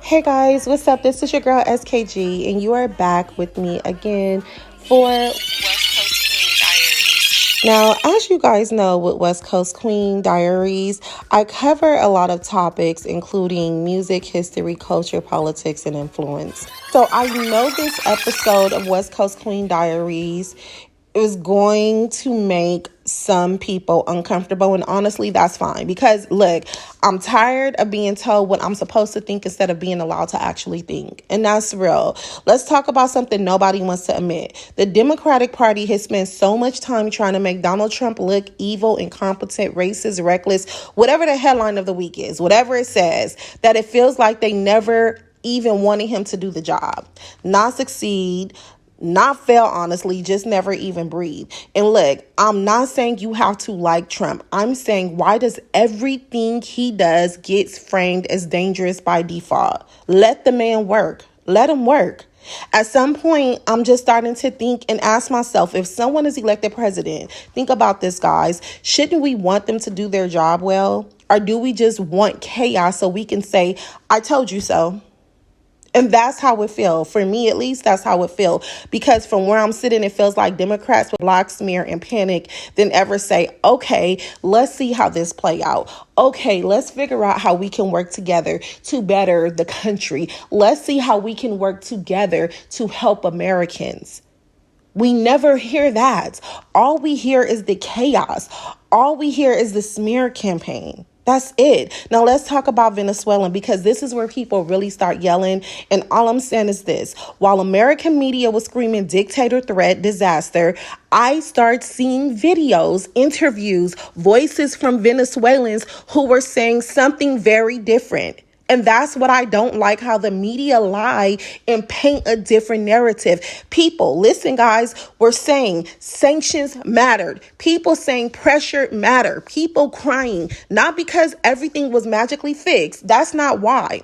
Hey guys, what's up? This is your girl SKG, and you are back with me again for West Coast Queen Diaries. Now, as you guys know, with West Coast Queen Diaries, I cover a lot of topics, including music, history, culture, politics, and influence. So I know this episode of West Coast Queen Diaries is going to make some people uncomfortable, and honestly that's fine, because look, I'm tired of being told what I'm supposed to think instead of being allowed to actually think, and that's real. Let's talk about something nobody wants to admit. The Democratic Party has spent so much time trying to make Donald Trump look evil, incompetent, racist, reckless, whatever the headline of the week is, whatever it says, that it feels like they never even wanted him to do the job, not succeed, not fail, honestly, just never even breathe. And look, I'm not saying you have to like Trump. I'm saying, why does everything he does gets framed as dangerous by default? Let the man work. Let him work. At some point, I'm just starting to think and ask myself, if someone is elected president, think about this, guys. Shouldn't we want them to do their job well? Or do we just want chaos so we can say, I told you so? And that's how it feels. For me, at least, that's how it feels. Because from where I'm sitting, it feels like Democrats would block, smear, and panic than ever say, okay, let's see how this play out. Okay, let's figure out how we can work together to better the country. Let's see how we can work together to help Americans. We never hear that. All we hear is the chaos. All we hear is the smear campaign. That's it. Now let's talk about Venezuela, because this is where people really start yelling. And all I'm saying is this: while American media was screaming dictator, threat, disaster, I start seeing videos, interviews, voices from Venezuelans who were saying something very different. And that's what I don't like, how the media lie and paint a different narrative. People, listen, guys, we're saying sanctions mattered. People saying pressure mattered. People crying, not because everything was magically fixed. That's not why.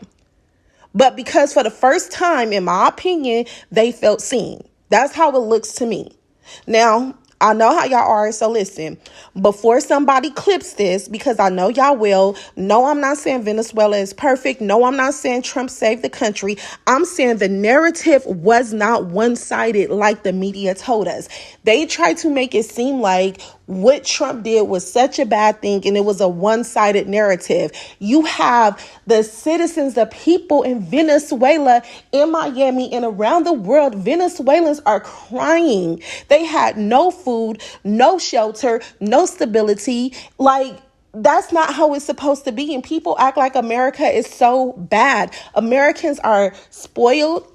But because for the first time, in my opinion, they felt seen. That's how it looks to me. Now, I know how y'all are, so listen, before somebody clips this, because I know y'all will, no, I'm not saying Venezuela is perfect. No, I'm not saying Trump saved the country. I'm saying the narrative was not one-sided like the media told us. They tried to make it seem like what Trump did was such a bad thing, and it was a one-sided narrative. You have the citizens, the people in Venezuela, in Miami, and around the world. Venezuelans are crying. They had no food, no shelter, no stability. Like, that's not how it's supposed to be. And people act like America is so bad. Americans are spoiled,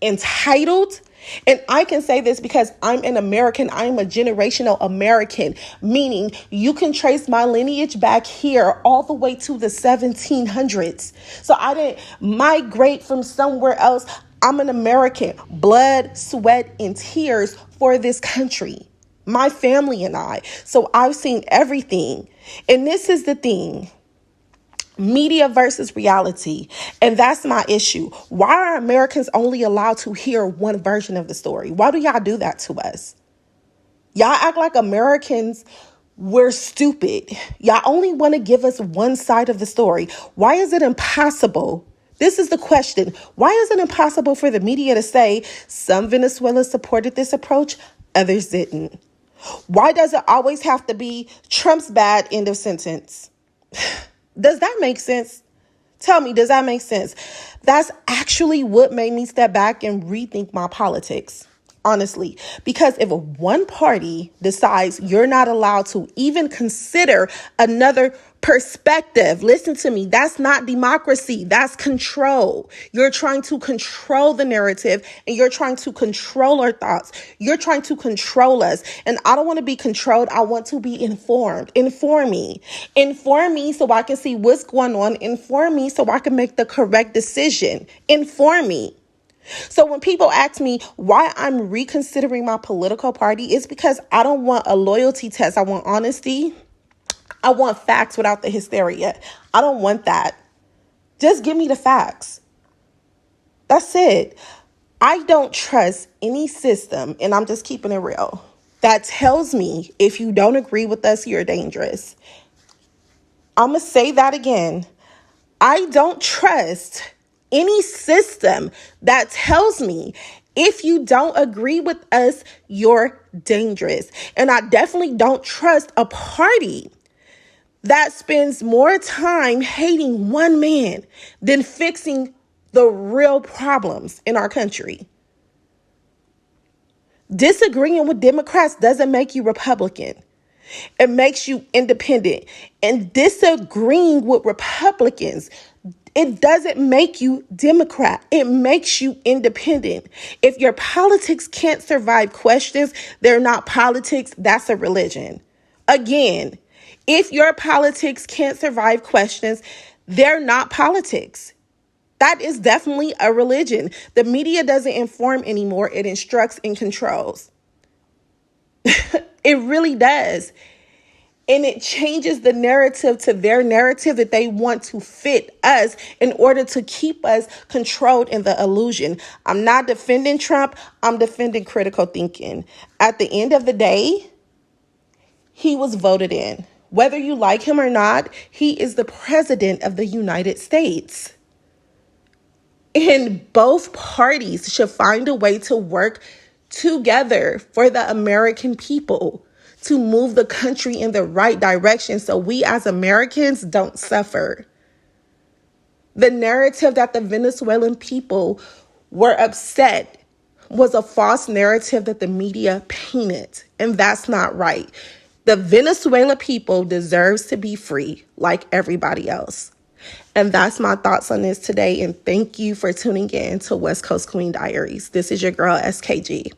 entitled. And I can say this because I'm an American. I'm a generational American, meaning you can trace my lineage back here all the way to the 1700s. So I didn't migrate from somewhere else. I'm an American, blood, sweat, and tears for this country, my family and I. So I've seen everything. And this is the thing. Media versus reality. And that's my issue. Why are Americans only allowed to hear one version of the story? Why do y'all do that to us? Y'all act like Americans, we're stupid. Y'all only want to give us one side of the story. Why is it impossible? This is the question. Why is it impossible for the media to say some Venezuelans supported this approach, others didn't? Why does it always have to be Trump's bad, end of sentence? Does that make sense? Tell me, does that make sense? That's actually what made me step back and rethink my politics, honestly. Because if one party decides you're not allowed to even consider another perspective, listen to me, that's not democracy, that's control. You're trying to control the narrative, and you're trying to control our thoughts. You're trying to control us. And I don't want to be controlled. I want to be informed. Inform me. Inform me so I can see what's going on. Inform me so I can make the correct decision. Inform me. So when people ask me why I'm reconsidering my political party, it's because I don't want a loyalty test. I want honesty. I want facts without the hysteria. I don't want that. Just give me the facts. That's it. I don't trust any system, and I'm just keeping it real, that tells me if you don't agree with us, you're dangerous. I'm going to say that again. I don't trust any system that tells me if you don't agree with us, you're dangerous. And I definitely don't trust a party that spends more time hating one man than fixing the real problems in our country. Disagreeing with Democrats doesn't make you Republican. It makes you independent. And disagreeing with Republicans, it doesn't make you Democrat. It makes you independent. If your politics can't survive questions, they're not politics. That's a religion. Again, if your politics can't survive questions, they're not politics. That is definitely a religion. The media doesn't inform anymore. It instructs and controls. It really does. And it changes the narrative to their narrative that they want to fit us in order to keep us controlled in the illusion. I'm not defending Trump. I'm defending critical thinking. At the end of the day, he was voted in. Whether you like him or not, he is the president of the United States. And both parties should find a way to work together for the American people to move the country in the right direction so we as Americans don't suffer. The narrative that the Venezuelan people were upset was a false narrative that the media painted, and that's not right. The Venezuela people deserves to be free like everybody else. And that's my thoughts on this today. And thank you for tuning in to West Coast Queen Diaries. This is your girl, SKG.